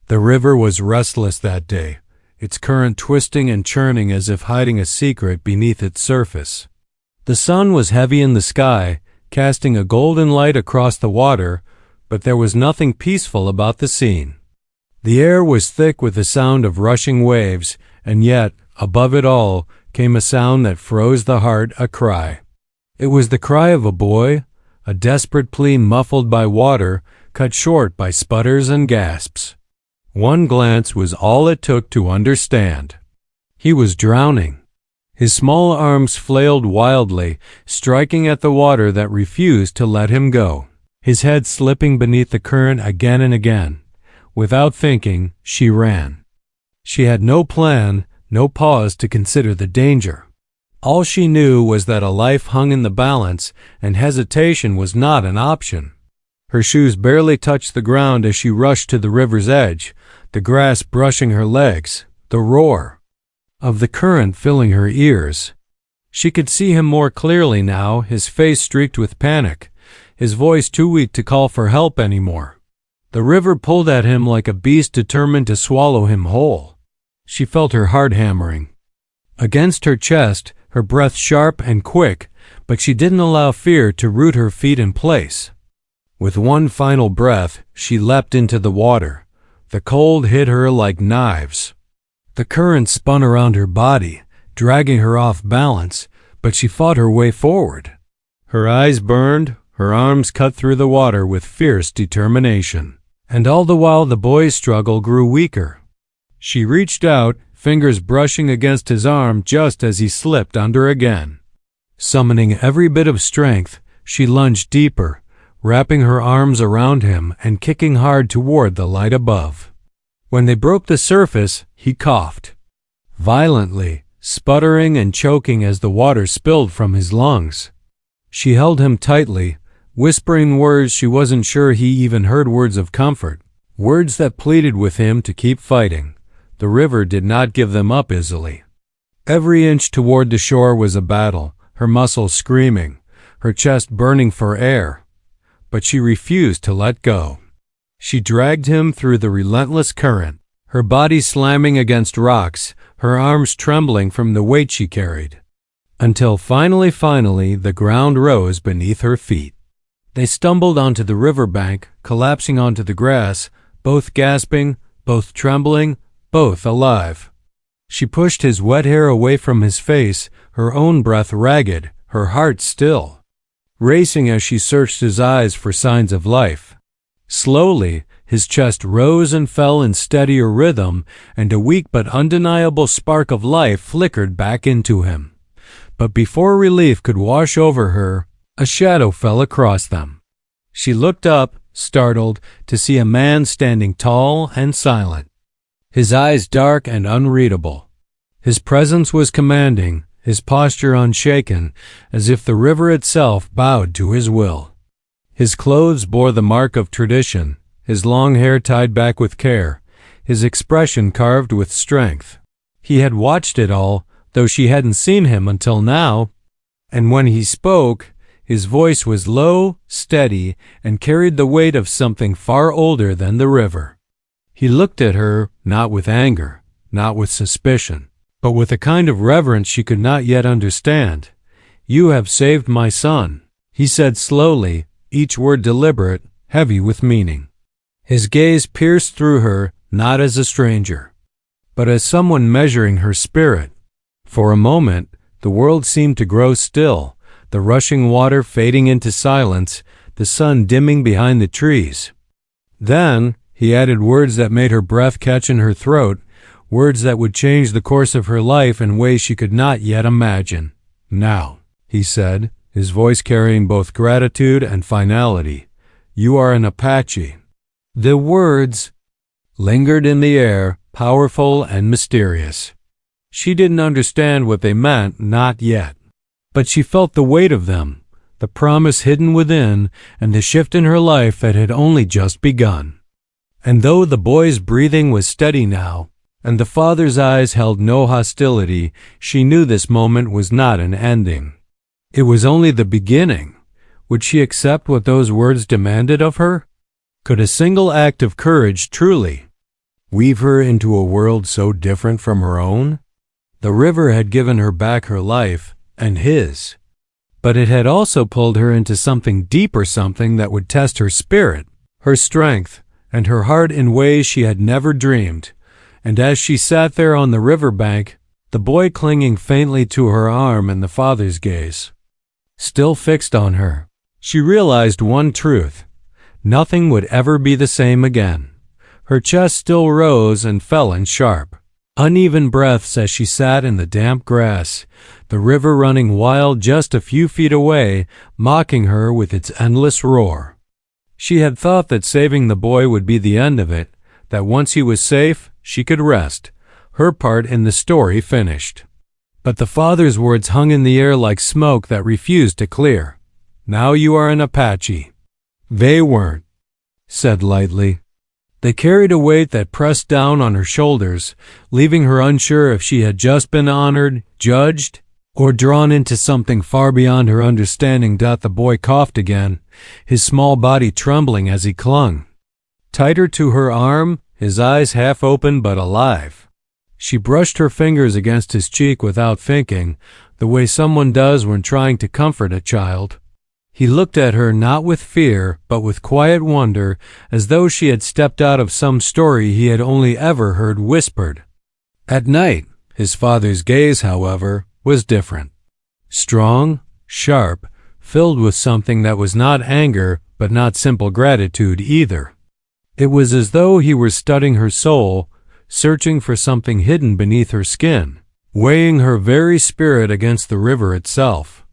The river was restless that day, its current twisting and churning as if hiding a secret beneath its surface. The sun was heavy in the sky, casting a golden light across the water, but there was nothing peaceful about the scene. The air was thick with the sound of rushing waves, and yet, above it all, came a sound that froze the heart, a cry. It was the cry of a boy, a desperate plea muffled by water, cut short by sputters and gasps. One glance was all it took to understand. He was drowning. His small arms flailed wildly, striking at the water that refused to let him go, his head slipping beneath the current again and again. Without thinking, she ran. She had no plan, no pause to consider the danger. All she knew was that a life hung in the balance, and hesitation was not an option. Her shoes barely touched the ground as she rushed to the river's edge, the grass brushing her legs, the roar of the current filling her ears. She could see him more clearly now, his face streaked with panic, his voice too weak to call for help anymore. The river pulled at him like a beast determined to swallow him whole. She felt her heart hammering against her chest, her breath sharp and quick, but she didn't allow fear to root her feet in place. With one final breath, she leapt into the water. The cold hit her like knives. The current spun around her body, dragging her off balance, but she fought her way forward. Her eyes burned, her arms cut through the water with fierce determination. And all the while the boy's struggle grew weaker. She reached out, fingers brushing against his arm just as he slipped under again. Summoning every bit of strength, she lunged deeper, wrapping her arms around him and kicking hard toward the light above. When they broke the surface, he coughed violently, sputtering and choking as the water spilled from his lungs. She held him tightly, whispering words she wasn't sure he even heard, words of comfort, words that pleaded with him to keep fighting. The river did not give them up easily. Every inch toward the shore was a battle, her muscles screaming, her chest burning for air. But she refused to let go. She dragged him through the relentless current, her body slamming against rocks, her arms trembling from the weight she carried, until finally, the ground rose beneath her feet. They stumbled onto the riverbank, collapsing onto the grass, both gasping, both trembling, both alive. She pushed his wet hair away from his face, her own breath ragged, her heart still racing as she searched his eyes for signs of life. Slowly, his chest rose and fell in steadier rhythm, and a weak but undeniable spark of life flickered back into him. But before relief could wash over her, a shadow fell across them. She looked up, startled, to see a man standing tall and silent, his eyes dark and unreadable. His presence was commanding, his posture unshaken, as if the river itself bowed to his will. His clothes bore the mark of tradition, his long hair tied back with care, his expression carved with strength. He had watched it all, though she hadn't seen him until now, and when he spoke, his voice was low, steady, and carried the weight of something far older than the river. He looked at her, not with anger, not with suspicion, but with a kind of reverence she could not yet understand. "You have saved my son," he said slowly, each word deliberate, heavy with meaning. His gaze pierced through her, not as a stranger, but as someone measuring her spirit. For a moment, the world seemed to grow still, the rushing water fading into silence, the sun dimming behind the trees. Then, he added words that made her breath catch in her throat, words that would change the course of her life in ways she could not yet imagine. "Now," he said, his voice carrying both gratitude and finality, "you are an Apache." The words lingered in the air, powerful and mysterious. She didn't understand what they meant, not yet. But she felt the weight of them, the promise hidden within, and the shift in her life that had only just begun. And though the boy's breathing was steady now, and the father's eyes held no hostility, she knew this moment was not an ending. It was only the beginning. Would she accept what those words demanded of her? Could a single act of courage truly weave her into a world so different from her own? The river had given her back her life and his, but it had also pulled her into something deeper, something that would test her spirit, her strength, and her heart in ways she had never dreamed. And as she sat there on the river bank, the boy clinging faintly to her arm and the father's gaze still fixed on her, she realized one truth: nothing would ever be the same again. Her chest still rose and fell in sharp, uneven breaths as she sat in the damp grass, the river running wild just a few feet away, mocking her with its endless roar. She had thought that saving the boy would be the end of it, that once he was safe, she could rest, her part in the story finished. But the father's words hung in the air like smoke that refused to clear. "Now you are an Apache." They weren't, said lightly. They carried a weight that pressed down on her shoulders, leaving her unsure if she had just been honored, judged, or drawn into something far beyond her understanding. The boy coughed again, his small body trembling as he clung tighter to her arm, his eyes half open but alive. She brushed her fingers against his cheek without thinking, the way someone does when trying to comfort a child. He looked at her not with fear, but with quiet wonder, as though she had stepped out of some story he had only ever heard whispered. At night, his father's gaze, however, was different. Strong, sharp, filled with something that was not anger, but not simple gratitude either. It was as though he were studying her soul, searching for something hidden beneath her skin, weighing her very spirit against the river itself.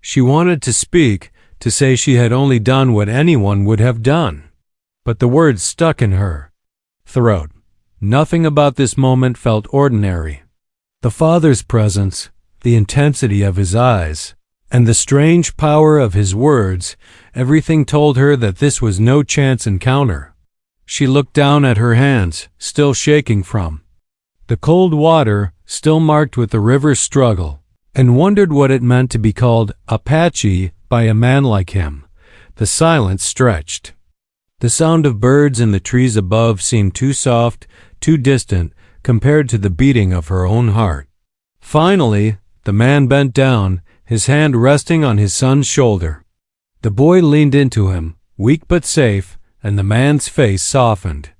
She wanted to speak, to say she had only done what anyone would have done, but the words stuck in her throat. Nothing about this moment felt ordinary. The father's presence, the intensity of his eyes, and the strange power of his words, everything told her that this was no chance encounter. She looked down at her hands, still shaking from the cold water, still marked with the river's struggle, and wondered what it meant to be called Apache by a man like him. The silence stretched. The sound of birds in the trees above seemed too soft, too distant, compared to the beating of her own heart. Finally, the man bent down, his hand resting on his son's shoulder. The boy leaned into him, weak but safe, and the man's face softened,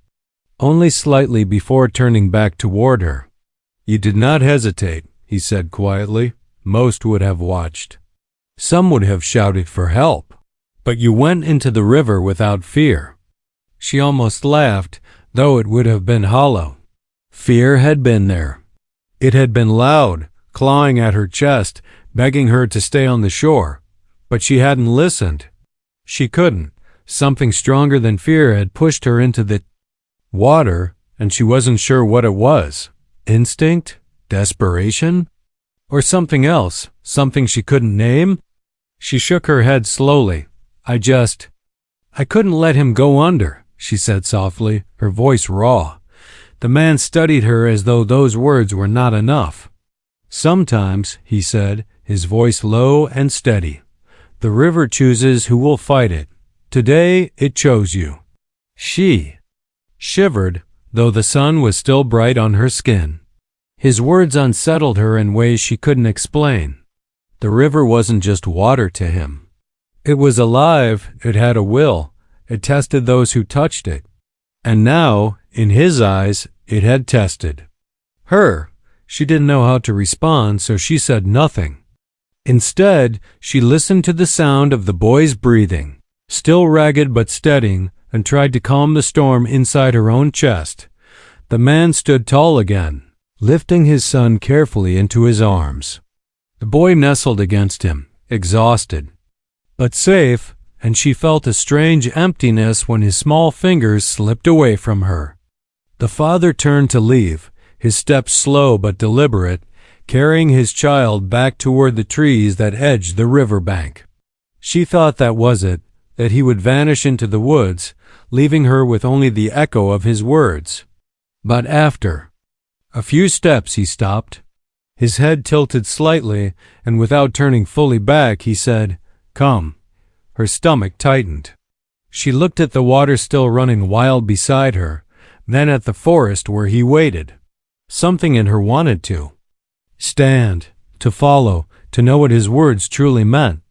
only slightly before turning back toward her. "You did not hesitate," he said quietly. "Most would have watched. Some would have shouted for help. But you went into the river without fear." She almost laughed, though it would have been hollow. Fear had been there. It had been loud, clawing at her chest, begging her to stay on the shore. But she hadn't listened. She couldn't. Something stronger than fear had pushed her into the water, and she wasn't sure what it was. Instinct? Desperation? Or something else, something she couldn't name? She shook her head slowly. I couldn't let him go under," she said softly, her voice raw. The man studied her as though those words were not enough. "Sometimes," he said, his voice low and steady, "the river chooses who will fight it. Today it chose you." She shivered, though the sun was still bright on her skin. His words unsettled her in ways she couldn't explain. The river wasn't just water to him. It was alive, it had a will, it tested those who touched it. And now, in his eyes, it had tested her. She didn't know how to respond, so she said nothing. Instead, she listened to the sound of the boy's breathing, still ragged but steadying, and tried to calm the storm inside her own chest. The man stood tall again, lifting his son carefully into his arms. The boy nestled against him, exhausted, but safe, and she felt a strange emptiness when his small fingers slipped away from her. The father turned to leave, his steps slow but deliberate, carrying his child back toward the trees that edged the river bank. She thought that was it, that he would vanish into the woods, leaving her with only the echo of his words. But after a few steps he stopped. His head tilted slightly, and without turning fully back, he said, "Come." Her stomach tightened. She looked at the water still running wild beside her, then at the forest where he waited. Something in her wanted to stand, to follow, to know what his words truly meant.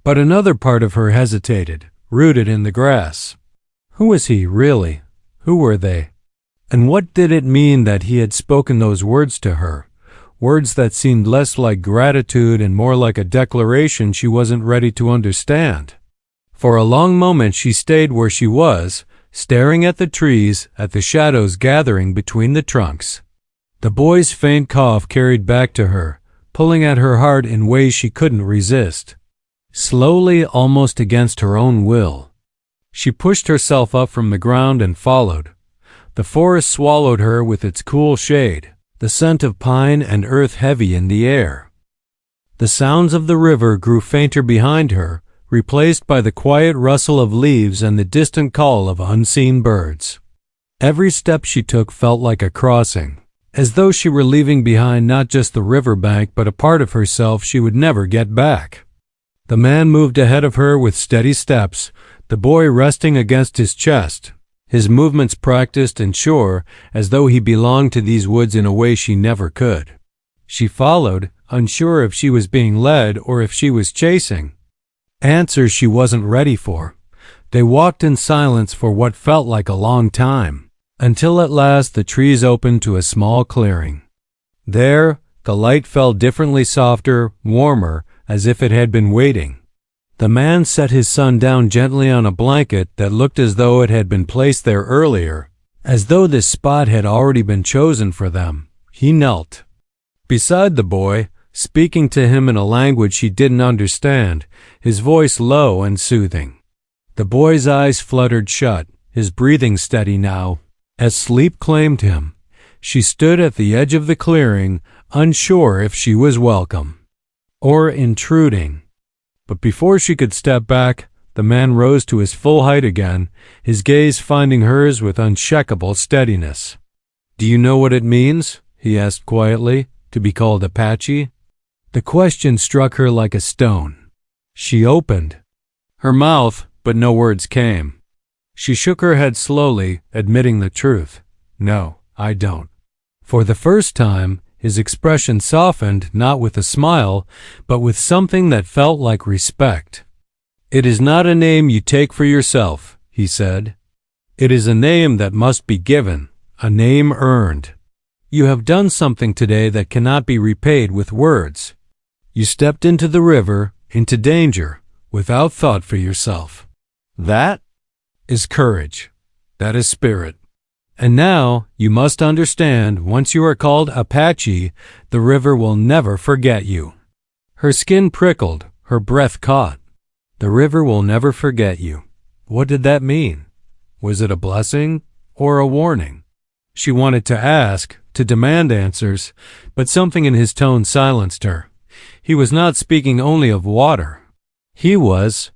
But another part of her hesitated, rooted in the grass. Who was he, really? Who were they? And what did it mean that he had spoken those words to her? Words that seemed less like gratitude and more like a declaration she wasn't ready to understand. For a long moment she stayed where she was, staring at the trees, at the shadows gathering between the trunks. The boy's faint cough carried back to her, pulling at her heart in ways she couldn't resist. Slowly, almost against her own will, she pushed herself up from the ground and followed. The forest swallowed her with its cool shade, the scent of pine and earth heavy in the air. The sounds of the river grew fainter behind her, replaced by the quiet rustle of leaves and the distant call of unseen birds. Every step she took felt like a crossing, as though she were leaving behind not just the riverbank but a part of herself she would never get back. The man moved ahead of her with steady steps, the boy resting against his chest, his movements practiced and sure, as though he belonged to these woods in a way she never could. She followed, unsure if she was being led or if she was chasing. Answers she wasn't ready for. They walked in silence for what felt like a long time, until at last the trees opened to a small clearing. There, the light fell differently softer, warmer, as if it had been waiting. The man set his son down gently on a blanket that looked as though it had been placed there earlier, as though this spot had already been chosen for them. He knelt beside the boy, speaking to him in a language he didn't understand, his voice low and soothing. The boy's eyes fluttered shut, his breathing steady now, as sleep claimed him. She stood at the edge of the clearing, unsure if she was welcome or intruding. But before she could step back, the man rose to his full height again, his gaze finding hers with unshakable steadiness. "Do you know what it means," he asked quietly, "to be called Apache?" The question struck her like a stone. She opened her mouth, but no words came. She shook her head slowly, admitting the truth. "No, I don't." For the first time, his expression softened, not with a smile, but with something that felt like respect. "It is not a name you take for yourself," he said. "It is a name that must be given, a name earned. You have done something today that cannot be repaid with words. You stepped into the river, into danger, without thought for yourself. That is courage. That is spirit. And now, you must understand, once you are called Apache, the river will never forget you." Her skin prickled, her breath caught. The river will never forget you. What did that mean? Was it a blessing or a warning? She wanted to ask, to demand answers, but something in his tone silenced her. He was not speaking only of water. He was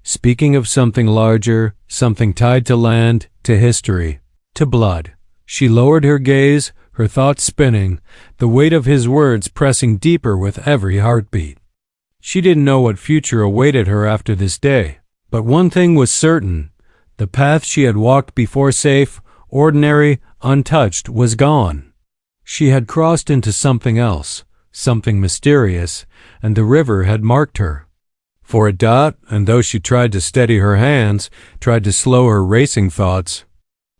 speaking of something larger, something tied to land, to history, to blood. She lowered her gaze, her thoughts spinning, the weight of his words pressing deeper with every heartbeat. She didn't know what future awaited her after this day, but one thing was certain. The path she had walked before safe, ordinary, untouched, was gone. She had crossed into something else, something mysterious, and the river had marked her. For a dot, and though she tried to steady her hands, tried to slow her racing thoughts,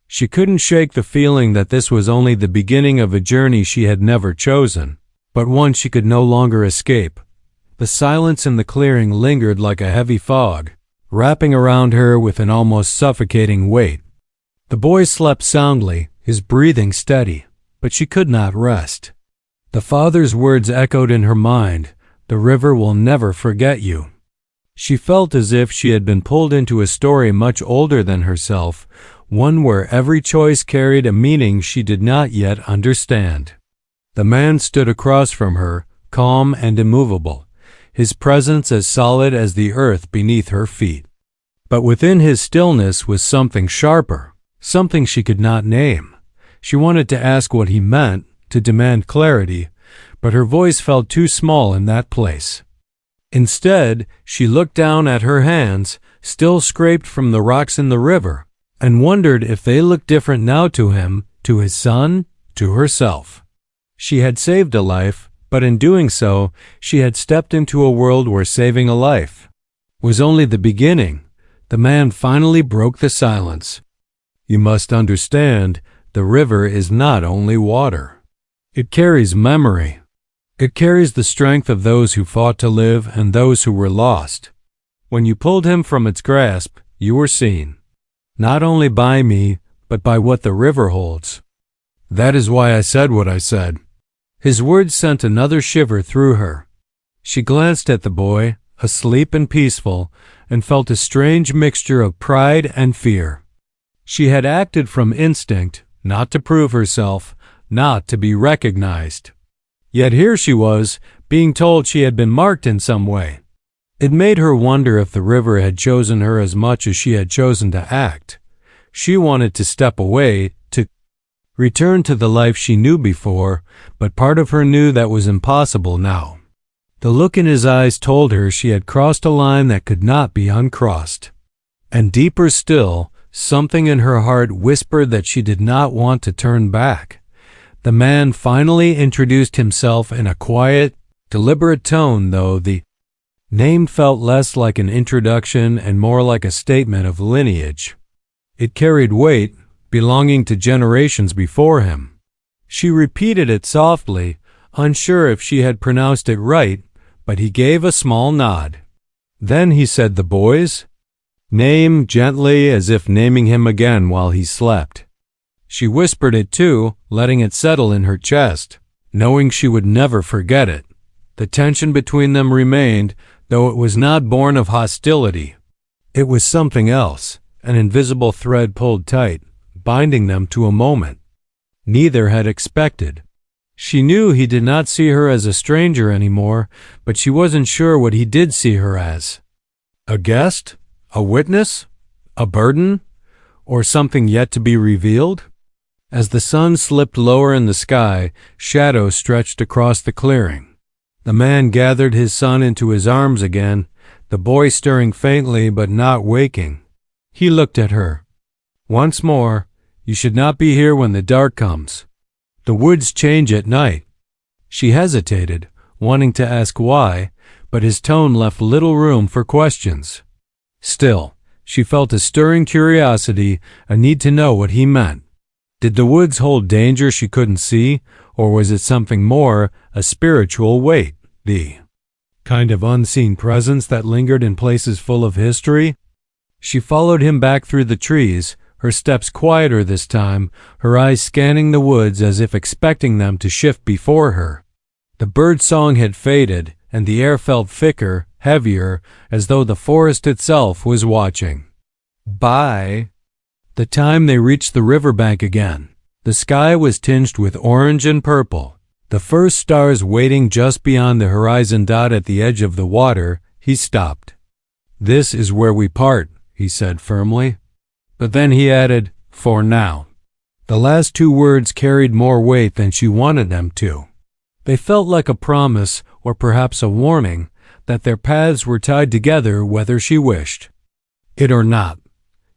she couldn't shake the feeling that this was only the beginning of a journey she had never chosen, but one she could no longer escape. The silence in the clearing lingered like a heavy fog, wrapping around her with an almost suffocating weight. The boy slept soundly, his breathing steady, but she could not rest. The father's words echoed in her mind, "The river will never forget you." She felt as if she had been pulled into a story much older than herself, one where every choice carried a meaning she did not yet understand. The man stood across from her, calm and immovable, his presence as solid as the earth beneath her feet. But within his stillness was something sharper, something she could not name. She wanted to ask what he meant, to demand clarity, but her voice felt too small in that place. Instead, she looked down at her hands, still scraped from the rocks in the river, and wondered if they looked different now to him, to his son, to herself. She had saved a life, but in doing so, she had stepped into a world where saving a life was only the beginning. The man finally broke the silence. You must understand, the river is not only water. It carries memory. It carries the strength of those who fought to live and those who were lost. When you pulled him from its grasp, you were seen, not only by me, but by what the river holds. That is why I said what I said. His words sent another shiver through her. She glanced at the boy, asleep and peaceful, and felt a strange mixture of pride and fear. She had acted from instinct, not to prove herself, not to be recognized. Yet here she was, being told she had been marked in some way. It made her wonder if the river had chosen her as much as she had chosen to act. She wanted to step away, to return to the life she knew before, but part of her knew that was impossible now. The look in his eyes told her she had crossed a line that could not be uncrossed. And deeper still, something in her heart whispered that she did not want to turn back. The man finally introduced himself in a quiet, deliberate tone, though the name felt less like an introduction and more like a statement of lineage. It carried weight, belonging to generations before him. She repeated it softly, unsure if she had pronounced it right, but he gave a small nod. Then he said the boy's name gently, as if naming him again while he slept. She whispered it too, letting it settle in her chest, knowing she would never forget it. The tension between them remained, though it was not born of hostility. It was something else, an invisible thread pulled tight, binding them to a moment neither had expected. She knew he did not see her as a stranger anymore, but she wasn't sure what he did see her as. A guest? A witness? A burden? Or something yet to be revealed? As the sun slipped lower in the sky, shadows stretched across the clearing. The man gathered his son into his arms again, the boy stirring faintly but not waking. He looked at her. Once more, you should not be here when the dark comes. The woods change at night. She hesitated, wanting to ask why, but his tone left little room for questions. Still, she felt a stirring curiosity, a need to know what he meant. Did the woods hold danger she couldn't see, or was it something more, a spiritual weight, the kind of unseen presence that lingered in places full of history? She followed him back through the trees, her steps quieter this time, her eyes scanning the woods as if expecting them to shift before her. The bird song had faded, and the air felt thicker, heavier, as though the forest itself was watching. By the time they reached the riverbank again, the sky was tinged with orange and purple. The first stars waiting just beyond the horizon dot at the edge of the water, he stopped. "This is where we part," he said firmly. But then he added, "for now." The last two words carried more weight than she wanted them to. They felt like a promise, or perhaps a warning, that their paths were tied together whether she wished it or not.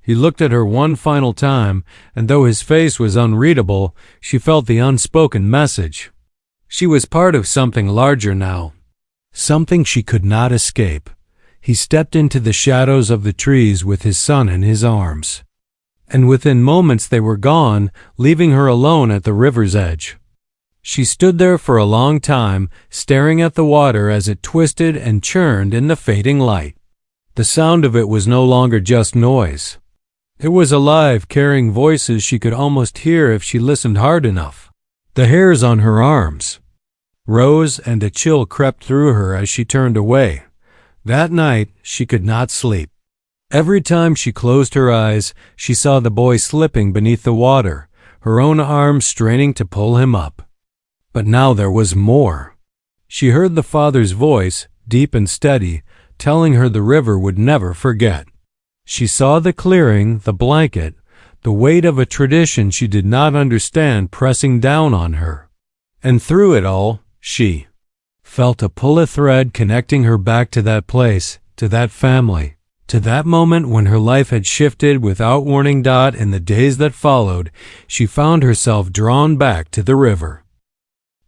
He looked at her one final time, and though his face was unreadable, she felt the unspoken message. She was part of something larger now, something she could not escape. He stepped into the shadows of the trees with his son in his arms, and within moments they were gone, leaving her alone at the river's edge. She stood there for a long time, staring at the water as it twisted and churned in the fading light. The sound of it was no longer just noise. It was alive, carrying voices she could almost hear if she listened hard enough. The hairs on her arms rose, and a chill crept through her as she turned away. That night she could not sleep. Every time she closed her eyes, she saw the boy slipping beneath the water, her own arms straining to pull him up. But now there was more. She heard the father's voice, deep and steady, telling her the river would never forget. She saw the clearing, the blanket, the weight of a tradition she did not understand pressing down on her. And through it all, she felt a pull, a thread connecting her back to that place, to that family, To that moment when her life had shifted without warning. In the days that followed, she found herself drawn back to the river.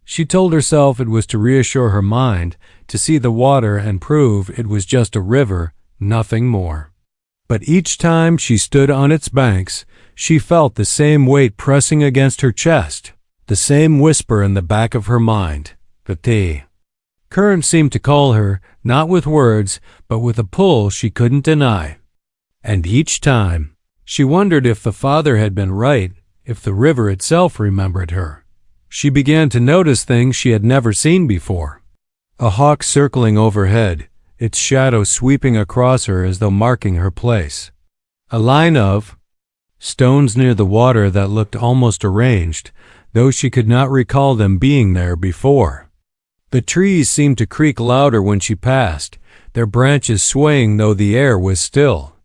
She told herself it was to reassure her mind, to see the water and prove it was just a river, nothing more. But each time she stood on its banks, she felt the same weight pressing against her chest, the same whisper in the back of her mind, the current seemed to call her, not with words, but with a pull she couldn't deny. And each time, she wondered if the father had been right, if the river itself remembered her. She began to notice things she had never seen before. A hawk circling overhead, its shadow sweeping across her as though marking her place. A line of stones near the water that looked almost arranged, though she could not recall them being there before. The trees seemed to creak louder when she passed, their branches swaying though the air was still.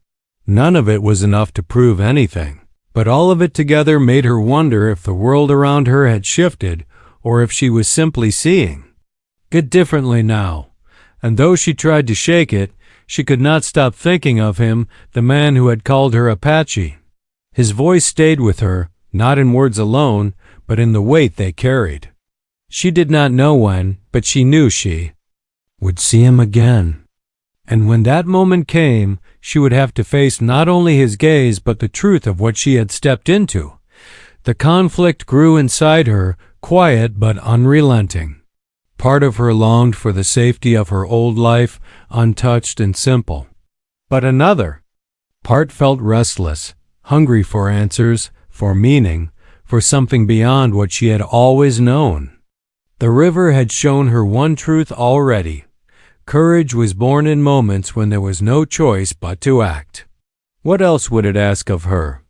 None of it was enough to prove anything, but all of it together made her wonder if the world around her had shifted or if she was simply seeing it differently now. And though she tried to shake it, she could not stop thinking of him, the man who had called her Apache. His voice stayed with her, not in words alone, but in the weight they carried. She did not know when, but she knew she would see him again. And when that moment came, she would have to face not only his gaze but the truth of what she had stepped into. The conflict grew inside her, quiet but unrelenting. Part of her longed for the safety of her old life, untouched and simple. But another part felt restless, hungry for answers, for meaning, for something beyond what she had always known. The river had shown her one truth already. Courage was born in moments when there was no choice but to act. What else would it ask of her?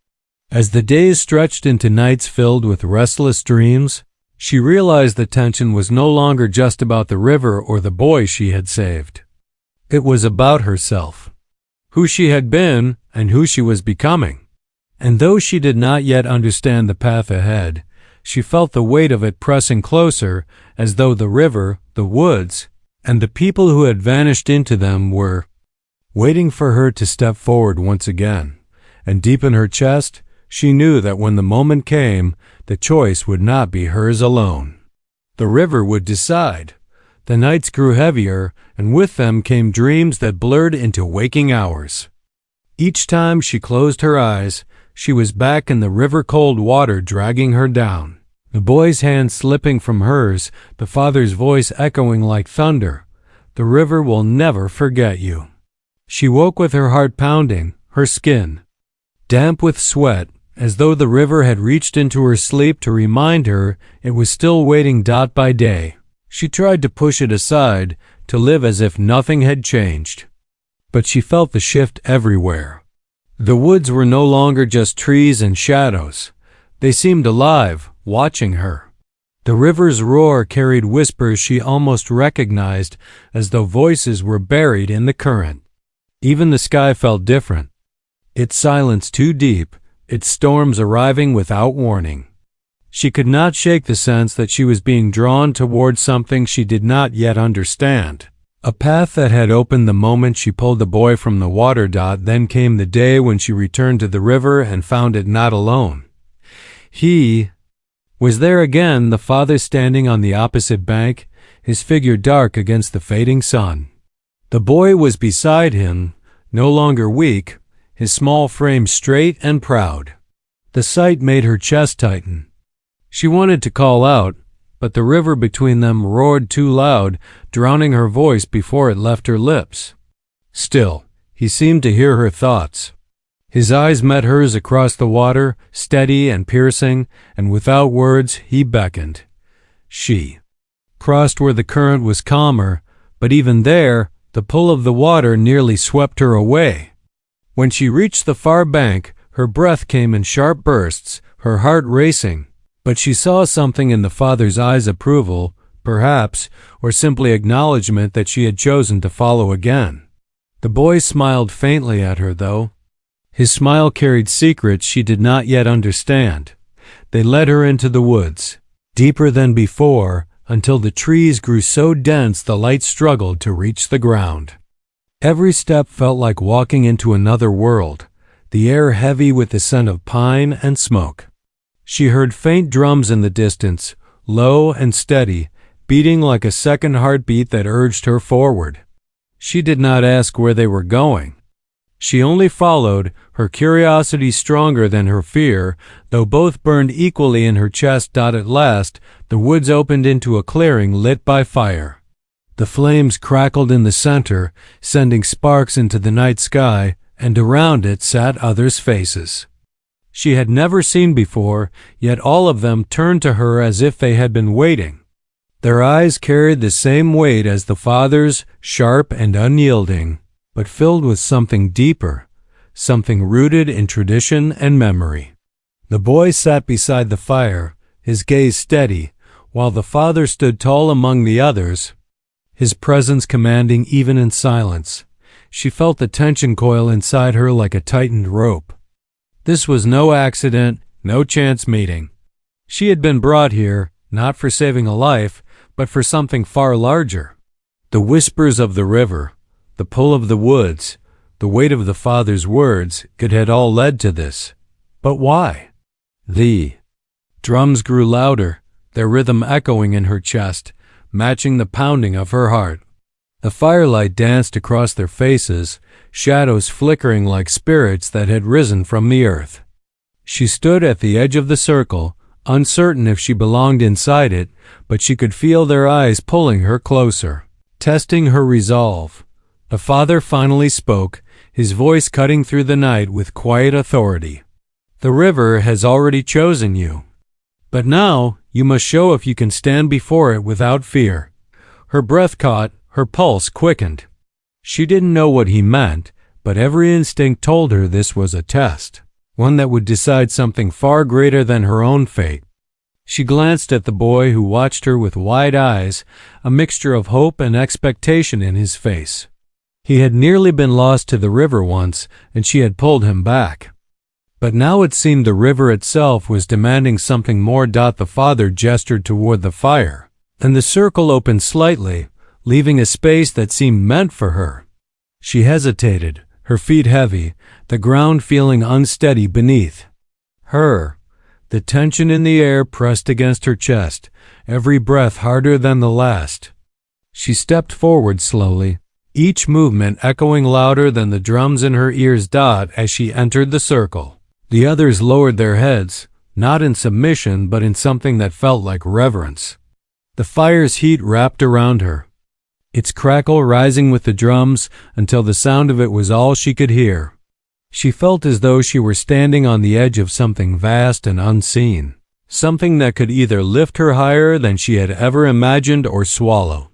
As the days stretched into nights filled with restless dreams, she realized the tension was no longer just about the river or the boy she had saved. It was about herself, who she had been and who she was becoming. And though she did not yet understand the path ahead, she felt the weight of it pressing closer, as though the river, the woods, and the people who had vanished into them were waiting for her to step forward once again. And deep in her chest, she knew that when the moment came, the choice would not be hers alone. The river would decide. The nights grew heavier, and with them came dreams that blurred into waking hours. Each time she closed her eyes, she was back in the river-cold water dragging her down. The boy's hand slipping from hers, the father's voice echoing like thunder. The river will never forget you. She woke with her heart pounding, her skin damp with sweat, as though the river had reached into her sleep to remind her it was still waiting by day. She tried to push it aside, to live as if nothing had changed. But she felt the shift everywhere. The woods were no longer just trees and shadows. They seemed alive, watching her. The river's roar carried whispers she almost recognized, as though voices were buried in the current. Even the sky felt different. Its silence too deep, its storms arriving without warning. She could not shake the sense that she was being drawn towards something she did not yet understand. A path that had opened the moment she pulled the boy from the water. Then came the day when she returned to the river and found it not alone. He was there again, the father standing on the opposite bank, his figure dark against the fading sun. The boy was beside him, no longer weak, his small frame straight and proud. The sight made her chest tighten. She wanted to call out, but the river between them roared too loud, drowning her voice before it left her lips. Still, he seemed to hear her thoughts. His eyes met hers across the water, steady and piercing, and without words he beckoned. She crossed where the current was calmer, but even there, the pull of the water nearly swept her away. When she reached the far bank, her breath came in sharp bursts, her heart racing. But she saw something in the father's eyes, approval, perhaps, or simply acknowledgement that she had chosen to follow again. The boy smiled faintly at her, though. His smile carried secrets she did not yet understand. They led her into the woods, deeper than before, until the trees grew so dense the light struggled to reach the ground. Every step felt like walking into another world, the air heavy with the scent of pine and smoke. She heard faint drums in the distance, low and steady, beating like a second heartbeat that urged her forward. She did not ask where they were going. She only followed, her curiosity stronger than her fear, though both burned equally in her chest. At last, the woods opened into a clearing lit by fire. The flames crackled in the center, sending sparks into the night sky, and around it sat others' faces. She had never seen before, yet all of them turned to her as if they had been waiting. Their eyes carried the same weight as the father's, sharp and unyielding, but filled with something deeper, something rooted in tradition and memory. The boy sat beside the fire, his gaze steady, while the father stood tall among the others, his presence commanding even in silence. She felt the tension coil inside her like a tightened rope. This was no accident, no chance meeting. She had been brought here, not for saving a life, but for something far larger. The whispers of the river, the pull of the woods, the weight of the father's words, it had all led to this. But why? The drums grew louder, their rhythm echoing in her chest, matching the pounding of her heart. The firelight danced across their faces, shadows flickering like spirits that had risen from the earth. She stood at the edge of the circle, uncertain if she belonged inside it, but she could feel their eyes pulling her closer, testing her resolve. The father finally spoke, his voice cutting through the night with quiet authority. The river has already chosen you. But now you must show if you can stand before it without fear. Her breath caught, her pulse quickened. She didn't know what he meant, but every instinct told her this was a test, one that would decide something far greater than her own fate. She glanced at the boy who watched her with wide eyes, a mixture of hope and expectation in his face. He had nearly been lost to the river once, and she had pulled him back. But now it seemed the river itself was demanding something more. The father gestured toward the fire, and the circle opened slightly, leaving a space that seemed meant for her. She hesitated, her feet heavy, the ground feeling unsteady beneath her. The tension in the air pressed against her chest, every breath harder than the last. She stepped forward slowly, each movement echoing louder than the drums in her ears. As she entered the circle, the others lowered their heads, not in submission but in something that felt like reverence. The fire's heat wrapped around her, its crackle rising with the drums until the sound of it was all she could hear. She felt as though she were standing on the edge of something vast and unseen, something that could either lift her higher than she had ever imagined or swallow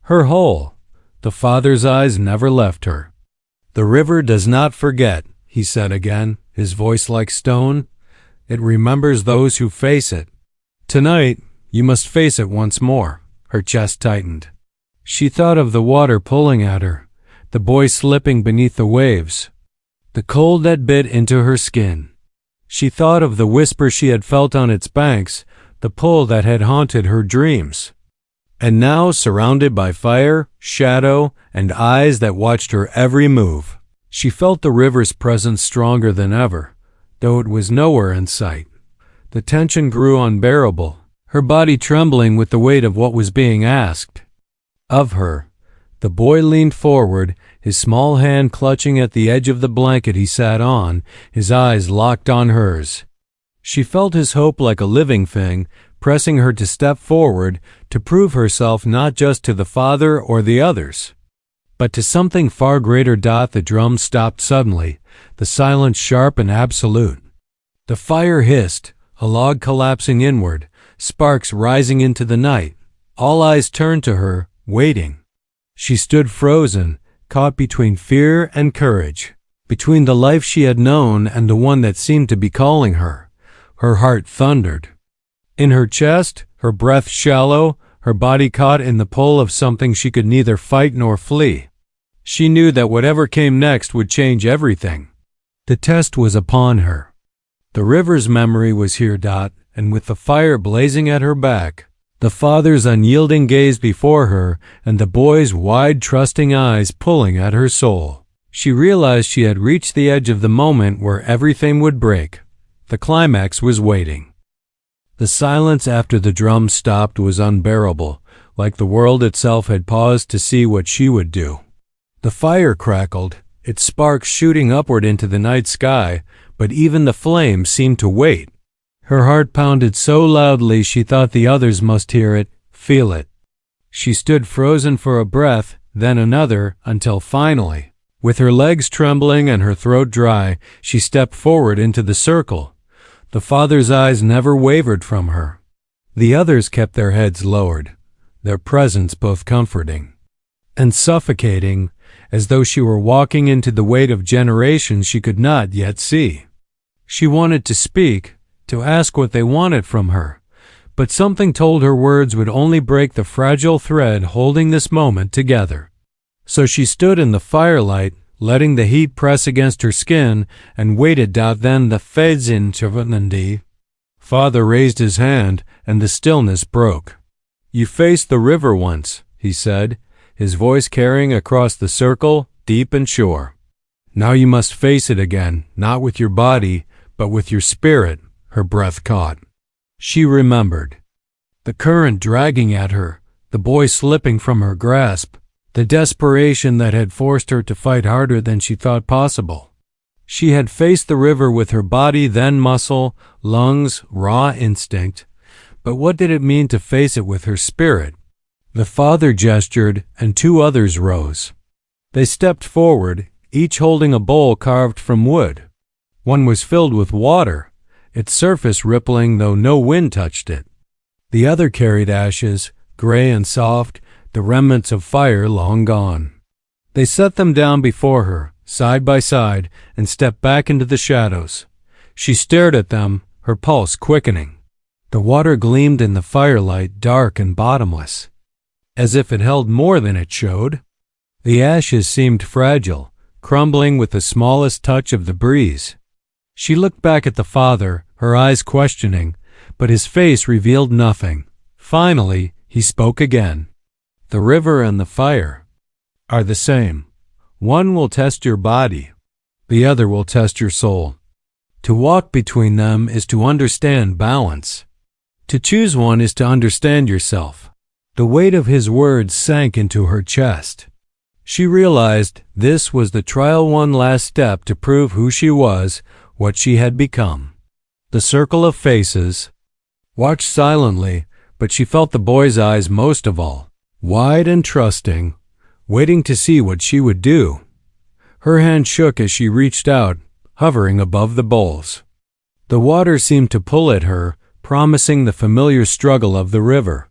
her whole. The father's eyes never left her. "The river does not forget," he said again, his voice like stone. "It remembers those who face it. Tonight, you must face it once more." Her chest tightened. She thought of the water pulling at her, the boy slipping beneath the waves, the cold that bit into her skin. She thought of the whisper she had felt on its banks, the pull that had haunted her dreams. And now, surrounded by fire, shadow, and eyes that watched her every move, she felt the river's presence stronger than ever, though it was nowhere in sight. The tension grew unbearable, her body trembling with the weight of what was being asked of her. The boy leaned forward, his small hand clutching at the edge of the blanket he sat on, his eyes locked on hers. She felt his hope like a living thing, pressing her to step forward, to prove herself not just to the father or the others, but to something far greater. The drums stopped suddenly, the silence sharp and absolute. The fire hissed, a log collapsing inward, sparks rising into the night. All eyes turned to her, waiting. She stood frozen, caught between fear and courage, between the life she had known and the one that seemed to be calling her. Her heart thundered. In her chest, her breath shallow, her body caught in the pull of something she could neither fight nor flee. She knew that whatever came next would change everything. The test was upon her. The river's memory was here. And with the fire blazing at her back, the father's unyielding gaze before her, and the boy's wide, trusting eyes pulling at her soul. She realized she had reached the edge of the moment where everything would break. The climax was waiting. The silence after the drums stopped was unbearable, like the world itself had paused to see what she would do. The fire crackled, its sparks shooting upward into the night sky, but even the flames seemed to wait. Her heart pounded so loudly she thought the others must hear it, feel it. She stood frozen for a breath, then another, until finally, with her legs trembling and her throat dry, she stepped forward into the circle. The father's eyes never wavered from her. The others kept their heads lowered, their presence both comforting and suffocating, as though she were walking into the weight of generations she could not yet see. She wanted to speak, to ask what they wanted from her, but something told her words would only break the fragile thread holding this moment together. So she stood in the firelight, letting the heat press against her skin, and waited. Then the fades in. Father raised his hand, and the stillness broke. "You faced the river once," he said, his voice carrying across the circle, deep and sure. "Now you must face it again, not with your body, but with your spirit." Her breath caught. She remembered. The current dragging at her, the boy slipping from her grasp, the desperation that had forced her to fight harder than she thought possible. She had faced the river with her body, then muscle, lungs, raw instinct. But what did it mean to face it with her spirit? The father gestured, and two others rose. They stepped forward, each holding a bowl carved from wood. One was filled with water, its surface rippling though no wind touched it. The other carried ashes, gray and soft, the remnants of fire long gone. They set them down before her, side by side, and stepped back into the shadows. She stared at them, her pulse quickening. The water gleamed in the firelight, dark and bottomless, as if it held more than it showed. The ashes seemed fragile, crumbling with the smallest touch of the breeze. She looked back at the father, her eyes questioning, but his face revealed nothing. Finally, he spoke again. "The river and the fire are the same. One will test your body, the other will test your soul. To walk between them is to understand balance. To choose one is to understand yourself." The weight of his words sank into her chest. She realized this was the trial, one last step to prove who she was, what she had become. The circle of faces watched silently, but she felt the boy's eyes most of all, wide and trusting, waiting to see what she would do. Her hand shook as she reached out, hovering above the bowls. The water seemed to pull at her, promising the familiar struggle of the river.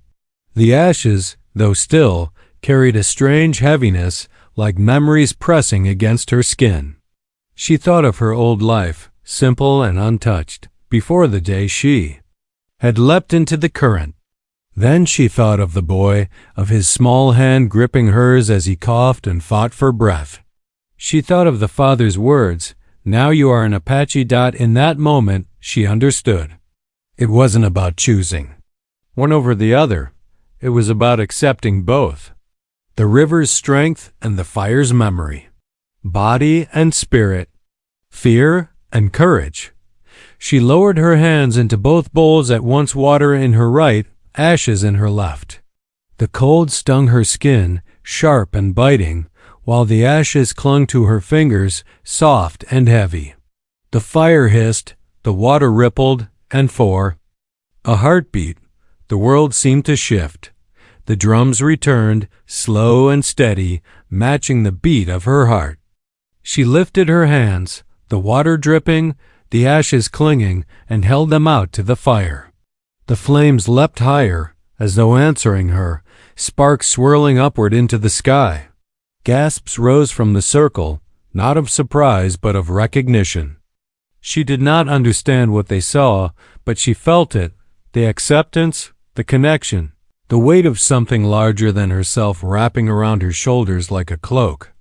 The ashes, though still, carried a strange heaviness, like memories pressing against her skin. She thought of her old life, simple and untouched, before the day she had leapt into the current. Then she thought of the boy, of his small hand gripping hers as he coughed and fought for breath. She thought of the father's words, "Now you are an Apache." In that moment, she understood. It wasn't about choosing one over the other. It was about accepting both. The river's strength and the fire's memory. Body and spirit. Fear and courage. She lowered her hands into both bowls at once, water in her right, ashes in her left. The cold stung her skin, sharp and biting, while the ashes clung to her fingers, soft and heavy. The fire hissed, the water rippled, and for a heartbeat, the world seemed to shift. The drums returned, slow and steady, matching the beat of her heart. She lifted her hands, the water dripping, the ashes clinging, and held them out to the fire. The flames leapt higher, as though answering her, sparks swirling upward into the sky. Gasps rose from the circle, not of surprise but of recognition. She did not understand what they saw, but she felt it, the acceptance, the connection, the weight of something larger than herself wrapping around her shoulders like a cloak.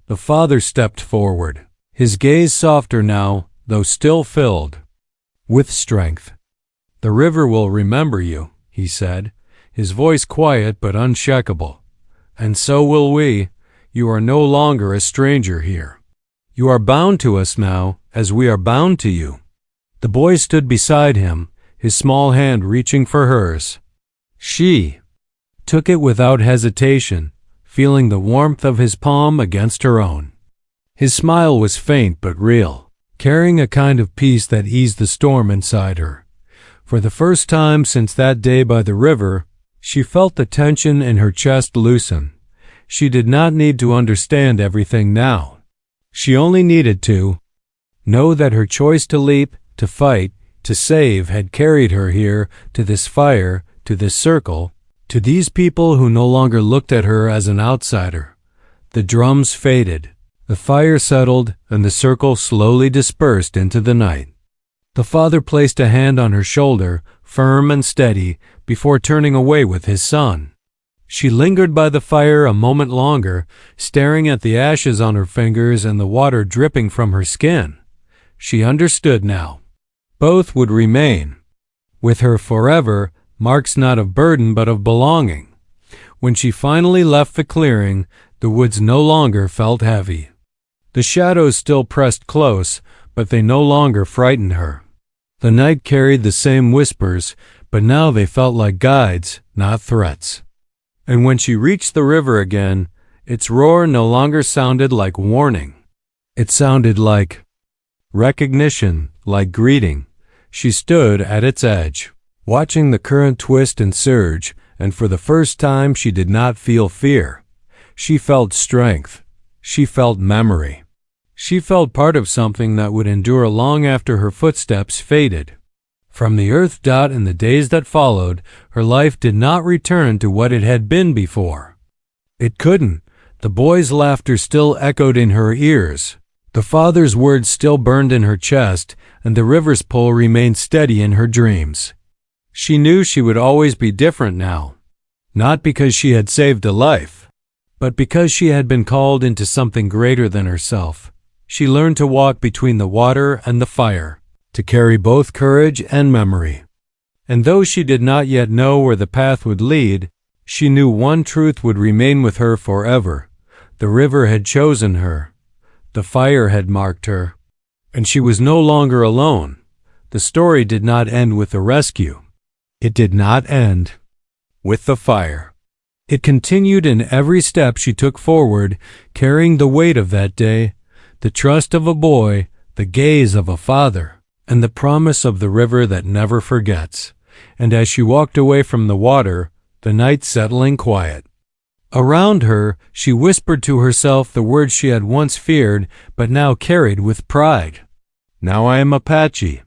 The father stepped forward, his gaze softer now, though still filled with strength. "The river will remember you," he said, his voice quiet but unshakable. "And so will we. You are no longer a stranger here. You are bound to us now, as we are bound to you." The boy stood beside him, his small hand reaching for hers. She took it without hesitation, feeling the warmth of his palm against her own. His smile was faint but real, carrying a kind of peace that eased the storm inside her. For the first time since that day by the river, she felt the tension in her chest loosen. She did not need to understand everything now. She only needed to know that her choice to leap, to fight, to save had carried her here, to this fire, to this circle, to these people who no longer looked at her as an outsider. The drums faded, the fire settled, and the circle slowly dispersed into the night. The father placed a hand on her shoulder, firm and steady, before turning away with his son. She lingered by the fire a moment longer, staring at the ashes on her fingers and the water dripping from her skin. She understood now. Both would remain with her forever, marks not of burden but of belonging. When she finally left the clearing, the woods no longer felt heavy. The shadows still pressed close, but they no longer frightened her. The night carried the same whispers, but now they felt like guides, not threats. And when she reached the river again, its roar no longer sounded like warning. It sounded like recognition, like greeting. She stood at its edge, watching the current twist and surge, and for the first time she did not feel fear. She felt strength. She felt memory. She felt part of something that would endure long after her footsteps faded. From the earth dot in the days that followed, her life did not return to what it had been before. It couldn't. The boy's laughter still echoed in her ears. The father's words still burned in her chest, and the river's pull remained steady in her dreams. She knew she would always be different now, not because she had saved a life, but because she had been called into something greater than herself. She learned to walk between the water and the fire, to carry both courage and memory. And though she did not yet know where the path would lead, she knew one truth would remain with her forever. The river had chosen her. The fire had marked her. And she was no longer alone. The story did not end with the rescue. It did not end with the fire. It continued in every step she took forward, carrying the weight of that day, the trust of a boy, the gaze of a father, and the promise of the river that never forgets. And as she walked away from the water, the night settling quiet. Around her, she whispered to herself the words she had once feared, but now carried with pride. "Now I am Apache.